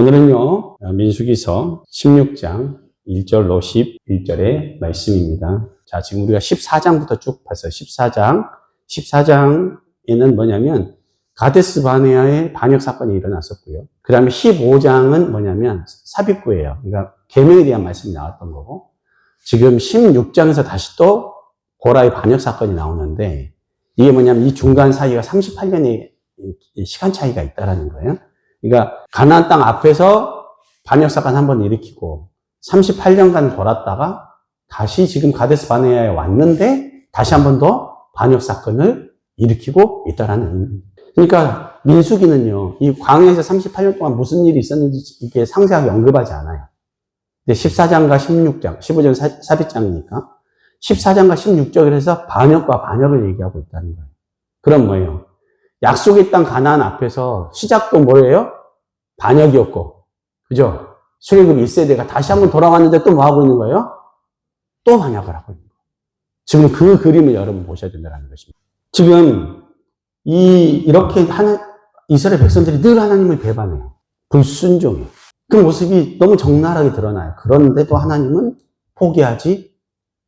오늘은요, 민수기서 16장 1절로 11절의 말씀입니다. 자, 지금 우리가 14장부터 쭉 봤어요. 14장에는 뭐냐면, 가데스 바네아의 반역 사건이 일어났었고요. 그 다음에 15장은 뭐냐면, 삽입구예요. 그러니까 계명에 대한 말씀이 나왔던 거고, 지금 16장에서 다시 또 고라의 반역 사건이 나오는데, 이게 뭐냐면 이 중간 사이가 38년의 시간 차이가 있다라는 거예요. 그러니까 가나안 땅 앞에서 반역 사건 한 번 일으키고 38년간 돌았다가 다시 지금 가데스 바네아에 왔는데 다시 한 번 더 반역 사건을 일으키고 있다라는 의미입니다. 그러니까 민수기는요, 이 광야에서 38년 동안 무슨 일이 있었는지 이게 상세하게 언급하지 않아요. 근데 14장과 16장, 15장 삽입장이니까 14장과 16절을 해서 반역과 반역을 얘기하고 있다는 거예요. 그럼 뭐예요? 약속의 땅 가나안 앞에서 시작도 뭐예요? 반역이었고, 그죠? 출애굽 1세대가 다시 한번 돌아왔는데 또 뭐 하고 있는 거예요? 또 반역을 하고 있는 거예요. 지금 그 그림을 여러분 보셔야 된다는 것입니다. 지금 이렇게 이스라엘 백성들이 늘 하나님을 배반해요. 불순종해요. 그 모습이 너무 적나라하게 드러나요. 그런데도 하나님은 포기하지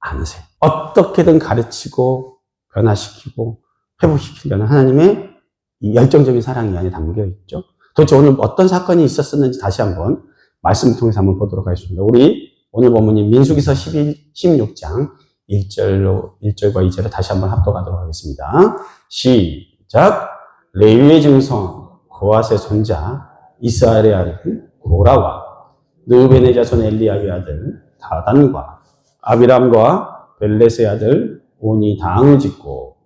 않으세요. 어떻게든 가르치고 변화시키고 회복시키려는 하나님의 이 열정적인 사랑이 안에 담겨 있죠. 도대체 오늘 어떤 사건이 있었었는지 다시 한번 말씀을 통해서 한번 보도록 하겠습니다. 우리 오늘 본문이 민수기서 16장 1절과 2절을 다시 한번 합독하도록 하겠습니다. 시작. 레위의 증손 고핫의 손자 이스라엘의 아들 고라와 르우벤의 자손 엘리야의 아들 다단과 아비람과 벨렛의 아들 온이 당을 짓고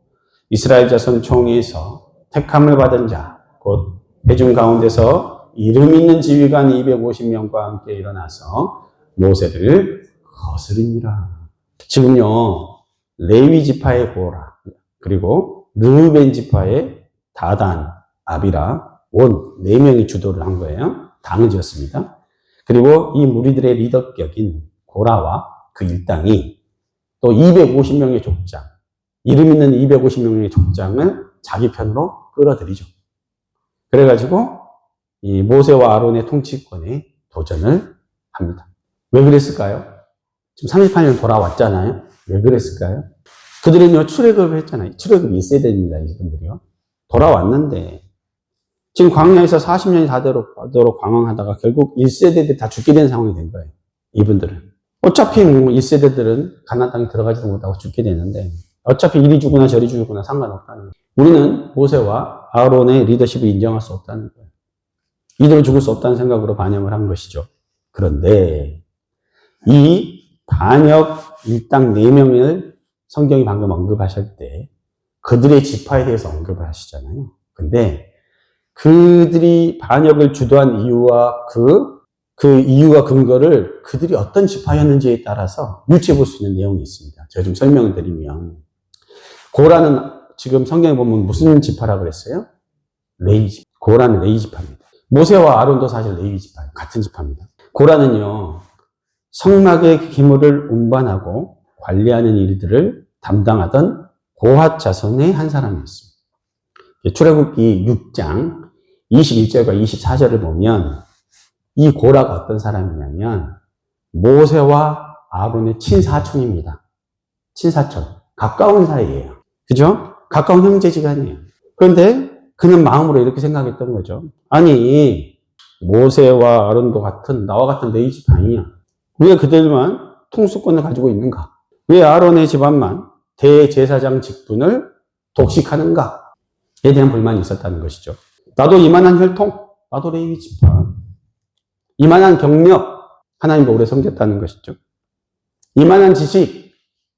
이스라엘 자손 총회에서 택함을 받은 자, 곧 회중 가운데서 이름 있는 지휘관 250명과 함께 일어나서 모세를 거스르니라. 지금요, 레위 지파의 고라, 그리고 르우벤 지파의 다단, 아비라, 온 4명이 주도를 한 거예요. 당을 지었습니다. 그리고 이 무리들의 리더격인 고라와 그 일당이 또 250명의 족장, 이름 있는 250명의 족장을 자기 편으로 끌어들이죠. 그래가지고 이 모세와 아론의 통치권에 도전을 합니다. 왜 그랬을까요? 지금 38년 돌아왔잖아요. 왜 그랬을까요? 그들은요, 출애굽을 했잖아요. 출애굽 1세대입니다. 이분들이요. 돌아왔는데 지금 광야에서 40년이 다 되도록 광황하다가 결국 1세대들이 다 죽게 된 상황이 된 거예요. 이분들은. 어차피 뭐 1세대들은 가나안 땅에 들어가지도 못하고 죽게 되는데 어차피 이리 죽거나 저리 죽거나 상관없다는 거예요. 우리는 모세와 아론의 리더십을 인정할 수 없다는 거예요. 이대로 죽을 수 없다는 생각으로 반역을 한 것이죠. 그런데 이 반역 일당 4명을 성경이 방금 언급하실 때 그들의 지파에 대해서 언급을 하시잖아요. 근데 그들이 반역을 주도한 이유와 그 이유와 근거를 그들이 어떤 지파였는지에 따라서 유추해 볼 수 있는 내용이 있습니다. 제가 좀 설명을 드리면 고라는 지금 성경에 보면 무슨 지파라고 그랬어요? 레위 지파. 고라는 레위 지파입니다. 모세와 아론도 사실 레위 지파예요. 같은 지파입니다. 고라는요, 성막의 기물을 운반하고 관리하는 일들을 담당하던 고핫 자손의 한 사람이었습니다. 출애굽기 6장 21절과 24절을 보면 이 고라가 어떤 사람이냐면 모세와 아론의 친사촌입니다. 친사촌. 가까운 사이예요. 그죠? 가까운 형제지간이에요. 그런데 그는 마음으로 이렇게 생각했던 거죠. 아니, 모세와 아론도 같은 나와 같은 레위 집안이야. 왜 그들만 통수권을 가지고 있는가? 왜 아론의 집안만 대제사장 직분을 독식하는가에 대한 불만이 있었다는 것이죠. 나도 이만한 혈통, 나도 레위 집안, 이만한 경력, 하나님과 오래 섬겼다는 것이죠. 이만한 지식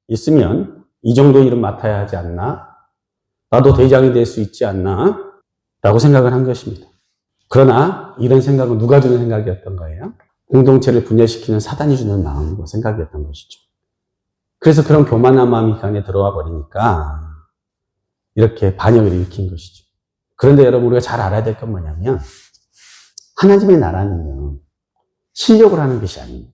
있으면 이 정도 일은 맡아야 하지 않나? 나도 대장이 될 수 있지 않나? 라고 생각을 한 것입니다. 그러나 이런 생각은 누가 주는 생각이었던 거예요? 공동체를 분열시키는 사단이 주는 마음이고 생각이었던 것이죠. 그래서 그런 교만한 마음이 그 안에 들어와 버리니까 이렇게 반역을 일으킨 것이죠. 그런데 여러분, 우리가 잘 알아야 될 건 뭐냐면 하나님의 나라는요, 실력을 하는 것이 아닙니다.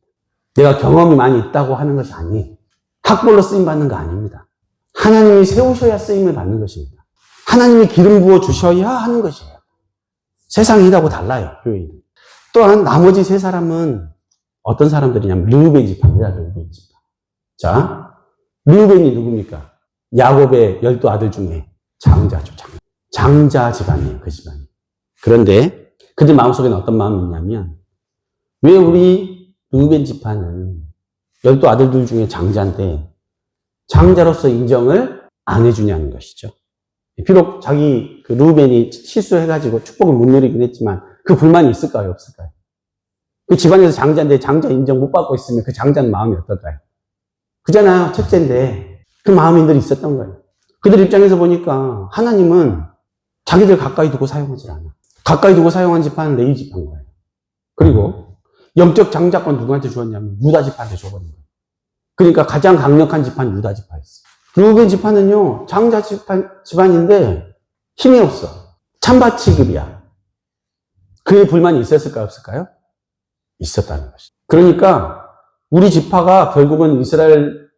내가 경험이 많이 있다고 하는 것이 아니에요. 학벌로 쓰임받는 거 아닙니다. 하나님이 세우셔야 쓰임을 받는 것입니다. 하나님이 기름 부어 주셔야 하는 것이에요. 세상이 이하고 달라요, 교회는. 또한 나머지 세 사람은 어떤 사람들이냐면 르우벤 지파입니다. 르우벤 지파. 자, 르우벤이 누굽니까? 야곱의 12아들 중에 장자죠. 장자 집안이에요. 그 집안이. 그런데 그들 마음속에는 어떤 마음이 있냐면 왜 우리 르우벤 지파는 12아들들 중에 장자인데 장자로서 인정을 안 해주냐는 것이죠. 비록 자기 그 르우벤이 실수해가지고 축복을 못 누리긴 했지만 그 불만이 있을까요? 없을까요? 그 집안에서 장자인데 장자 인정 못 받고 있으면 그 장자는 마음이 어떨까요? 그잖아요. 첫째인데 그 마음이 늘 있었던 거예요. 그들 입장에서 보니까 하나님은 자기들 가까이 두고 사용하지 않아. 가까이 두고 사용한 지파는 레위 지파인 거예요. 그리고 영적 장자권 누구한테 주었냐면 유다 지파한테 줘버린 거예요. 그러니까 가장 강력한 지파는 유다 지파였어요. 르우벤 지파는요, 장자 집안인데 힘이 없어. 찬밥 취급이야. 그의 불만이 있었을까요? 없을까요? 있었다는 것이죠. 그러니까 우리 지파가 결국은 이스라엘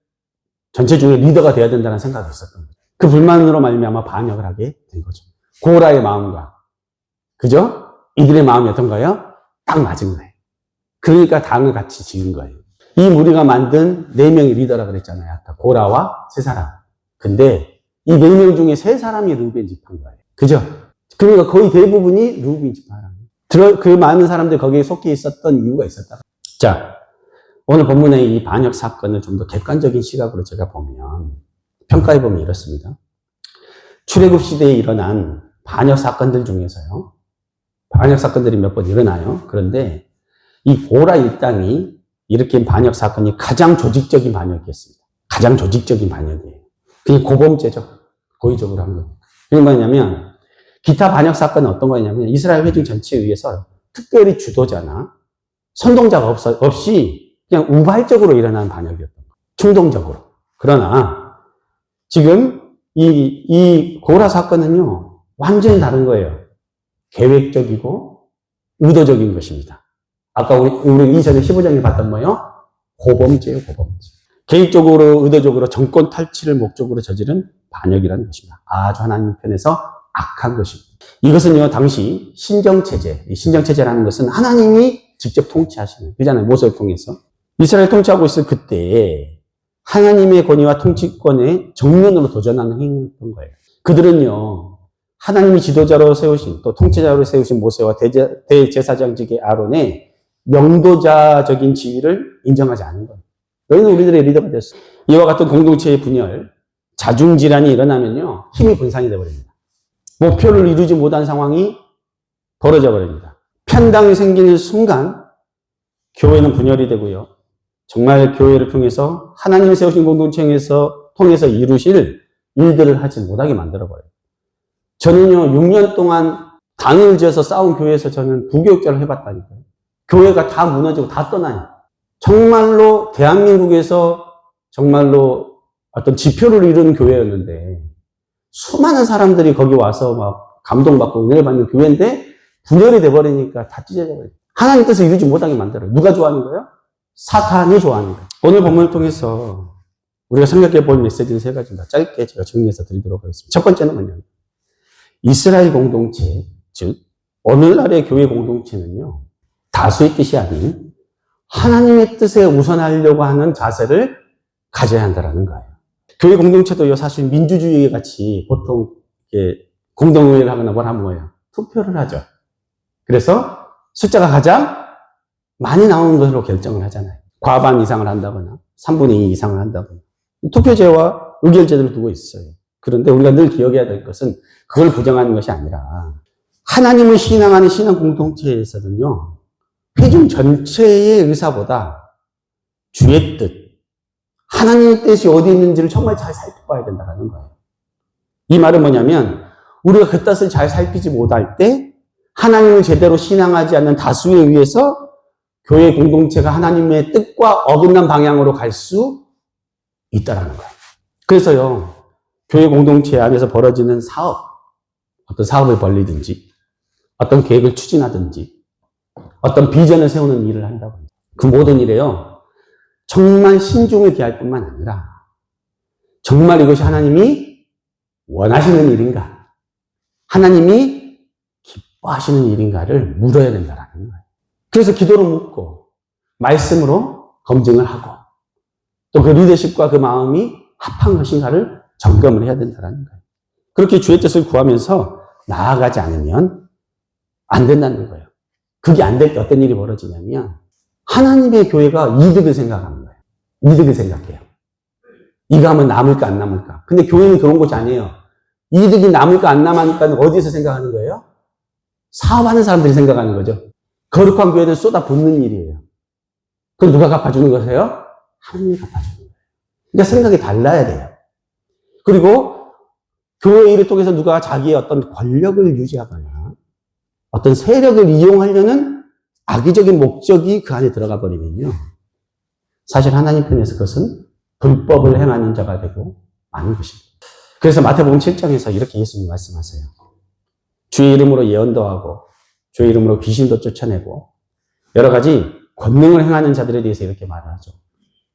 전체 중에 리더가 돼야 된다는 생각이 있었던 거죠. 그 불만으로 말미암아 반역을 하게 된 거죠. 고라의 마음과 그죠? 이들의 마음이 어떤가요? 딱 맞은 거예요. 그러니까 당을 같이 지은 거예요. 이 무리가 만든 4명의 리더라 그랬잖아요. 아까 고라와 3사람. 근데 이 4명 중에 3사람이 르우벤 지파인 거예요. 그죠? 그러니까 거의 대부분이 르우벤 지파라는 거예요. 그 많은 사람들 거기에 속해 있었던 이유가 있었다. 자, 오늘 본문의 이 반역 사건을 좀 더 객관적인 시각으로 제가 보면 평가해 보면 이렇습니다. 출애굽 시대에 일어난 반역 사건들 중에서요. 반역 사건들이 몇 번 일어나요. 그런데 이 고라 일당이 일으킨 반역 사건이 가장 조직적인 반역이었습니다. 가장 조직적인 반역이에요. 그게 고범죄죠. 고의적으로 한 거예요. 그게 뭐냐면 기타 반역 사건은 어떤 거냐면 이스라엘 회중 전체에 의해서 특별히 주도자나 선동자가 없이 그냥 우발적으로 일어난 반역이었던 거예요. 충동적으로. 그러나 지금 이 고라 사건은요. 완전히 다른 거예요. 계획적이고 의도적인 것입니다. 아까 우리 이전에 15장에 봤던 뭐요? 고범죄예요, 고범죄. 개인적으로, 의도적으로 정권 탈취를 목적으로 저지른 반역이라는 것입니다. 아주 하나님 편에서 악한 것입니다. 이것은요, 당시 신정체제, 신정체제라는 것은 하나님이 직접 통치하시는, 그잖아요, 모세를 통해서. 이스라엘 통치하고 있을 그때에 하나님의 권위와 통치권에 정면으로 도전하는 행위였던 거예요. 그들은요, 하나님이 지도자로 세우신, 또 통치자로 세우신 모세와 대제사장직의 아론의 명도자적인 지위를 인정하지 않은 거예요. 너희는 우리들의 리더가 됐어. 이와 같은 공동체의 분열, 자중질환이 일어나면요, 힘이 분산이 되어버립니다. 목표를 이루지 못한 상황이 벌어져 버립니다. 편당이 생기는 순간, 교회는 분열이 되고요. 정말 교회를 통해서 하나님이 세우신 공동체에서 통해서 이루실 일들을 하지 못하게 만들어버려요. 저는요, 6년 동안 당을 지어서 싸운 교회에서 저는 부교육자를 해봤다니까요. 교회가 다 무너지고 다 떠나요. 정말로 대한민국에서 정말로 어떤 지표를 이루는 교회였는데 수많은 사람들이 거기 와서 막 감동받고 은혜를 받는 교회인데 분열이 돼버리니까 다 찢어져 버려요. 하나님 뜻을 이루지 못하게 만들어요. 누가 좋아하는 거예요? 사탄이 좋아하는 거예요. 오늘 본문을 통해서 우리가 생각해 볼 메시지는 3가지입니다. 짧게 제가 정리해서 드리도록 하겠습니다. 첫 번째는 뭐냐면 이스라엘 공동체, 즉 오늘날의 교회 공동체는요. 다수의 뜻이 아닌 하나님의 뜻에 우선하려고 하는 자세를 가져야 한다는 거예요. 교회 공동체도요, 사실 민주주의 같이 보통 공동의회를 하거나 뭘 하면 뭐예요? 투표를 하죠. 그래서 숫자가 가장 많이 나오는 것으로 결정을 하잖아요. 과반 이상을 한다거나 3분의 2 이상을 한다거나 투표제와 의결제를 두고 있어요. 그런데 우리가 늘 기억해야 될 것은 그걸 부정하는 것이 아니라 하나님을 신앙하는 신앙 공동체에서는요. 회중 전체의 의사보다 주의 뜻, 하나님의 뜻이 어디 있는지를 정말 잘 살펴봐야 된다는 거예요. 이 말은 뭐냐면 우리가 그 뜻을 잘 살피지 못할 때 하나님을 제대로 신앙하지 않는 다수에 의해서 교회 공동체가 하나님의 뜻과 어긋난 방향으로 갈 수 있다는 거예요. 그래서요, 교회 공동체 안에서 벌어지는 사업, 어떤 사업을 벌리든지 어떤 계획을 추진하든지 어떤 비전을 세우는 일을 한다고. 그 모든 일에요. 정말 신중을 기할 뿐만 아니라 정말 이것이 하나님이 원하시는 일인가? 하나님이 기뻐하시는 일인가를 물어야 된다는 거예요. 그래서 기도로 묻고 말씀으로 검증을 하고 또 그 리더십과 그 마음이 합한 것인가를 점검을 해야 된다는 거예요. 그렇게 주의 뜻을 구하면서 나아가지 않으면 안 된다는 거예요. 그게 안 될 때 어떤 일이 벌어지냐면 하나님의 교회가 이득을 생각하는 거예요. 이득을 생각해요. 이거 하면 남을까 안 남을까. 근데 교회는 그런 곳이 아니에요. 이득이 남을까 안 남을까 어디서 생각하는 거예요? 사업하는 사람들이 생각하는 거죠. 거룩한 교회는 쏟아붓는 일이에요. 그럼 누가 갚아주는 거세요? 하나님이 갚아주는 거예요. 그러니까 생각이 달라야 돼요. 그리고 교회 일을 통해서 누가 자기의 어떤 권력을 유지하거나 어떤 세력을 이용하려는 악의적인 목적이 그 안에 들어가 버리면요. 사실 하나님 편에서 그것은 불법을 행하는 자가 되고 마는 것입니다. 그래서 마태복음 7장에서 이렇게 예수님이 말씀하세요. 주의 이름으로 예언도 하고 주의 이름으로 귀신도 쫓아내고 여러 가지 권능을 행하는 자들에 대해서 이렇게 말을 하죠.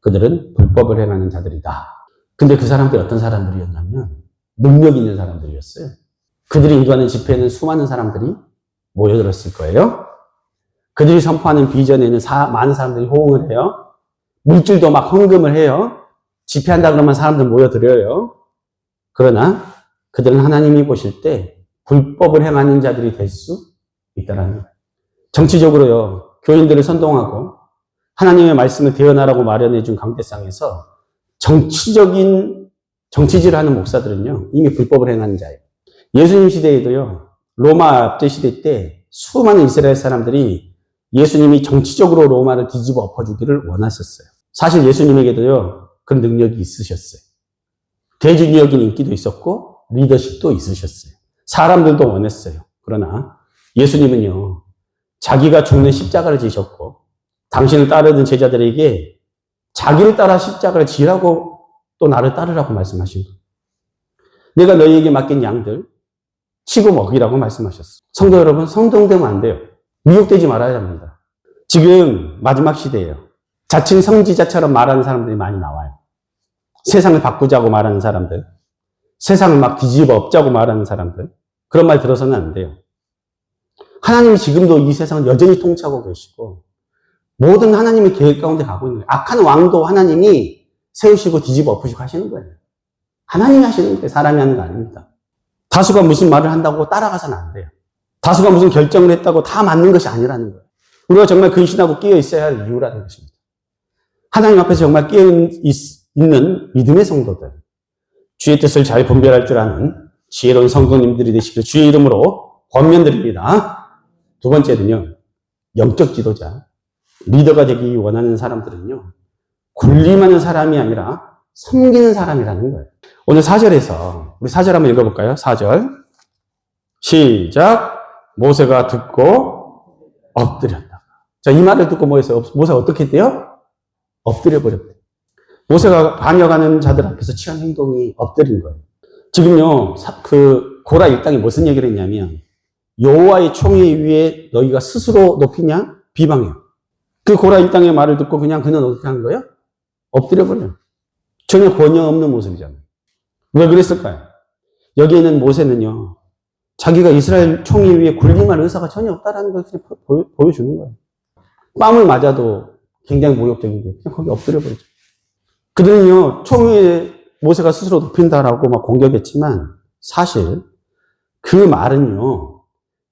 그들은 불법을 행하는 자들이다. 근데 그 사람들이 어떤 사람들이었냐면 능력 있는 사람들이었어요. 그들이 인도하는 집회에는 수많은 사람들이 모여들었을 거예요. 그들이 선포하는 비전에는 많은 사람들이 호응을 해요. 물질도 막 헌금을 해요. 집회한다 그러면 사람들 모여들어요. 그러나 그들은 하나님이 보실 때 불법을 행하는 자들이 될 수 있다는 거예요. 정치적으로요. 교인들을 선동하고 하나님의 말씀을 대언하라고 마련해 준 강대상에서 정치질을 하는 목사들은요. 이미 불법을 행하는 자예요. 예수님 시대에도요. 로마 압제 시대 때 수많은 이스라엘 사람들이 예수님이 정치적으로 로마를 뒤집어 엎어주기를 원하셨어요. 사실 예수님에게도요. 그런 능력이 있으셨어요. 대중적인 인기도 있었고 리더십도 있으셨어요. 사람들도 원했어요. 그러나 예수님은요. 자기가 죽는 십자가를 지셨고 당신을 따르던 제자들에게 자기를 따라 십자가를 지라고 또 나를 따르라고 말씀하신 거예요. 내가 너희에게 맡긴 양들 치고 먹이라고 말씀하셨어요. 성도 여러분, 선동되면 안 돼요. 미혹되지 말아야 합니다. 지금 마지막 시대예요. 자칭 성지자처럼 말하는 사람들이 많이 나와요. 세상을 바꾸자고 말하는 사람들, 세상을 막 뒤집어 엎자고 말하는 사람들, 그런 말 들어서는 안 돼요. 하나님이 지금도 이 세상을 여전히 통치하고 계시고 모든 하나님의 계획 가운데 가고 있는 거예요. 악한 왕도 하나님이 세우시고 뒤집어 엎으시고 하시는 거예요. 하나님이 하시는 거예요. 사람이 하는 거 아닙니다. 다수가 무슨 말을 한다고 따라가서는 안 돼요. 다수가 무슨 결정을 했다고 다 맞는 것이 아니라는 거예요. 우리가 정말 근신하고 끼어 있어야 할 이유라는 것입니다. 하나님 앞에서 정말 끼어 있는 믿음의 성도들, 주의 뜻을 잘 분별할 줄 아는 지혜로운 성도님들이 되시기를 주의 이름으로 권면드립니다. 두 번째는요, 영적 지도자, 리더가 되기 원하는 사람들은요, 군림하는 사람이 아니라 섬기는 사람이라는 거예요. 오늘 4절에서, 우리 4절 한번 읽어볼까요? 4절. 시작. 모세가 듣고 엎드렸다. 자, 이 말을 듣고 모세가 어떻게 했대요? 엎드려버렸대요. 모세가 반역하는 자들 앞에서 취한 행동이 엎드린 거예요. 지금요, 그 고라 일당이 무슨 얘기를 했냐면, 여호와의 총회 위에 너희가 스스로 높이냐? 비방해요. 그 고라 일당의 말을 듣고 그냥 그는 어떻게 하는 거예요? 엎드려버려요. 전혀 권위 없는 모습이잖아요. 왜 그랬을까요? 여기에는 모세는요, 자기가 이스라엘 총회 위에 군림할 의사가 전혀 없다라는 걸 그냥 보여주는 거예요. 뺨을 맞아도 굉장히 모욕적인데 그냥 거기 엎드려버리죠. 그들은요, 총회에 모세가 스스로 높인다라고 막 공격했지만 사실 그 말은요,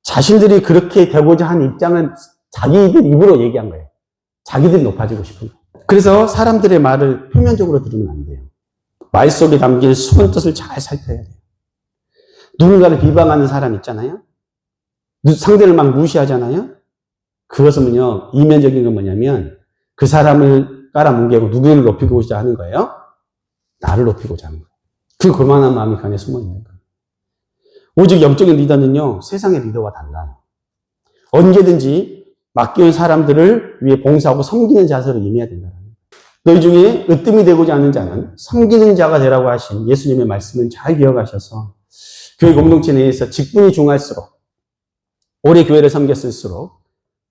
자신들이 그렇게 되고자 한 입장을 자기들 입으로 얘기한 거예요. 자기들이 높아지고 싶은 거예요. 그래서 사람들의 말을 표면적으로 들으면 안 돼요. 말 속에 담긴 숨은 뜻을 잘 살펴야 돼요. 누군가를 비방하는 사람 있잖아요. 상대를 막 무시하잖아요. 그것은요, 이면적인 건 뭐냐면 그 사람을 깔아뭉개고 누구를 높이고자 하는 거예요? 나를 높이고자 하는 거예요. 그 교만한 마음이 그 안에 숨어 있는 거예요. 오직 영적인 리더는요, 세상의 리더와 달라요. 언제든지 맡겨온 사람들을 위해 봉사하고 섬기는 자세로 임해야 된다는 거예요. 너희 중에 으뜸이 되고자 하는 자는 섬기는 자가 되라고 하신 예수님의 말씀을 잘 기억하셔서 교회 공동체 내에서 직분이 중할수록 오래 교회를 섬겼을수록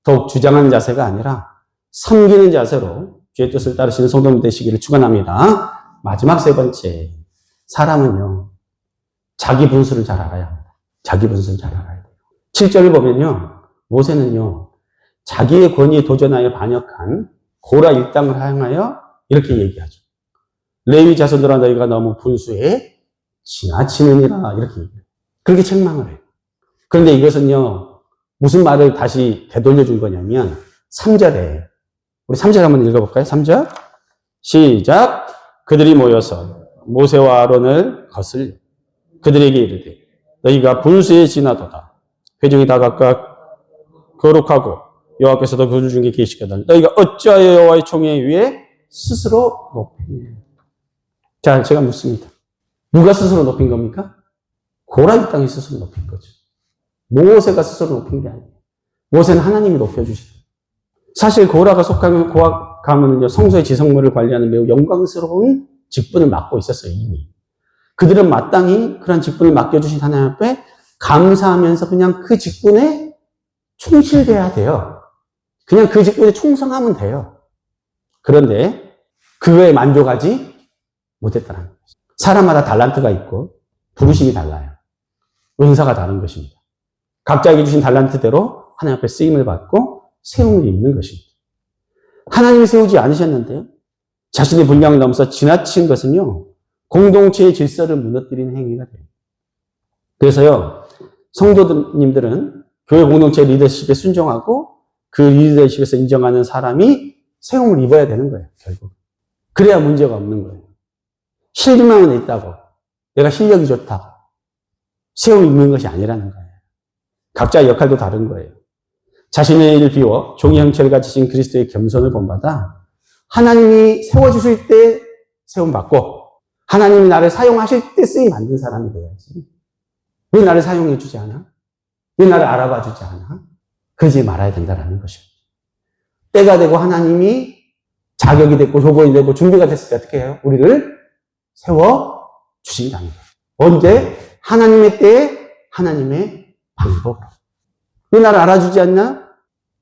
더욱 주장하는 자세가 아니라 섬기는 자세로 주의 뜻을 따르시는 성도님 되시기를 축원합니다. 마지막 세 번째, 사람은요, 자기 분수를 잘 알아야 합니다. 자기 분수를 잘 알아야 돼요. 7절을 보면요, 모세는요, 자기의 권위에 도전하여 반역한 고라 일당을 향하여 이렇게 얘기하죠. 레위 자손들아 너희가 너무 분수에 지나치느니라 이렇게 얘기해요. 그렇게 책망을 해요. 그런데 이것은요 무슨 말을 다시 되돌려 준 거냐면 3절에 우리 3절 한번 읽어볼까요? 3절 시작. 그들이 모여서 모세와 아론을 거슬려 그들에게 이르되 너희가 분수에 지나도다. 회중이 다 각각 거룩하고 여호와께서도 그들 중에 계시거든. 너희가 어찌하여 여호와의 총회 위에 스스로 높이냐. 자, 제가 묻습니다. 누가 스스로 높인 겁니까? 고라 일당이 스스로 높인 거죠. 모세가 스스로 높인 게 아니에요. 모세는 하나님이 높여주시죠. 사실 고라가 속한 고라 가문은요 성소의 지성물을 관리하는 매우 영광스러운 직분을 맡고 있었어요 이미. 그들은 마땅히 그런 직분을 맡겨주신 하나님 앞에 감사하면서 그냥 그 직분에 충실돼야 돼요. 그냥 그 직분에 충성하면 돼요. 그런데 그거에 만족하지 못했다는 거죠. 사람마다 달란트가 있고 부르심이 달라요. 은사가 다른 것입니다. 각자에게 주신 달란트대로 하나님 앞에 쓰임을 받고 세움을 입는 것입니다. 하나님이 세우지 않으셨는데요. 자신의 분량을 넘어서 지나친 것은요. 공동체의 질서를 무너뜨리는 행위가 돼요. 그래서요. 성도님들은 교회 공동체 리더십에 순종하고 그 리더십에서 인정하는 사람이 세움을 입어야 되는 거예요. 결국. 그래야 문제가 없는 거예요. 실력만 있다고 내가 실력이 좋다고 세움 입는 것이 아니라는 거예요. 각자의 역할도 다른 거예요. 자신의 일을 비워 종이 형체를 가지신 그리스도의 겸손을 본받아 하나님이 세워주실 때 세움받고 하나님이 나를 사용하실 때 쓰임 받는 사람이 돼야지. 왜 나를 사용해 주지 않아? 왜 나를 알아봐 주지 않아? 그러지 말아야 된다는 것입니다. 때가 되고 하나님이 자격이 됐고 조건이 되고 준비가 됐을 때 어떻게 해요? 우리를 세워주신다는 거예요. 언제? 하나님의 때에 하나님의 방법으로. 왜 나를 알아주지 않나?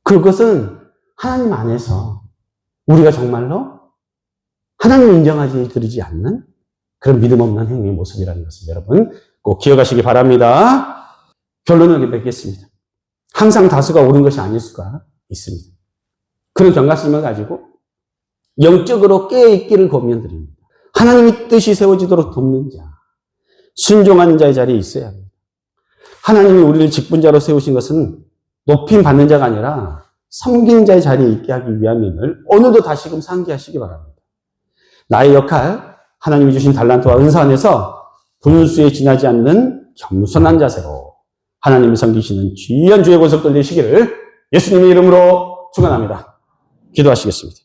그것은 하나님 안에서 우리가 정말로 하나님을 인정하지 드리지 않는 그런 믿음 없는 행위의 모습이라는 것을 여러분 꼭 기억하시기 바랍니다. 결론을 맺겠습니다. 항상 다수가 옳은 것이 아닐 수가 있습니다. 그런 경각심을 가지고 영적으로 깨어있기를 권면드립니다. 하나님의 뜻이 세워지도록 돕는 자, 순종하는 자의 자리에 있어야 합니다. 하나님이 우리를 직분자로 세우신 것은 높임 받는 자가 아니라 섬기는 자의 자리에 있게 하기 위함임을 오늘도 다시금 상기하시기 바랍니다. 나의 역할, 하나님이 주신 달란트와 은사 안에서 분수에 지나지 않는 겸손한 자세로 하나님이 섬기시는 귀한 주의 권속 돌리시기를 예수님의 이름으로 축원합니다. 기도하시겠습니다.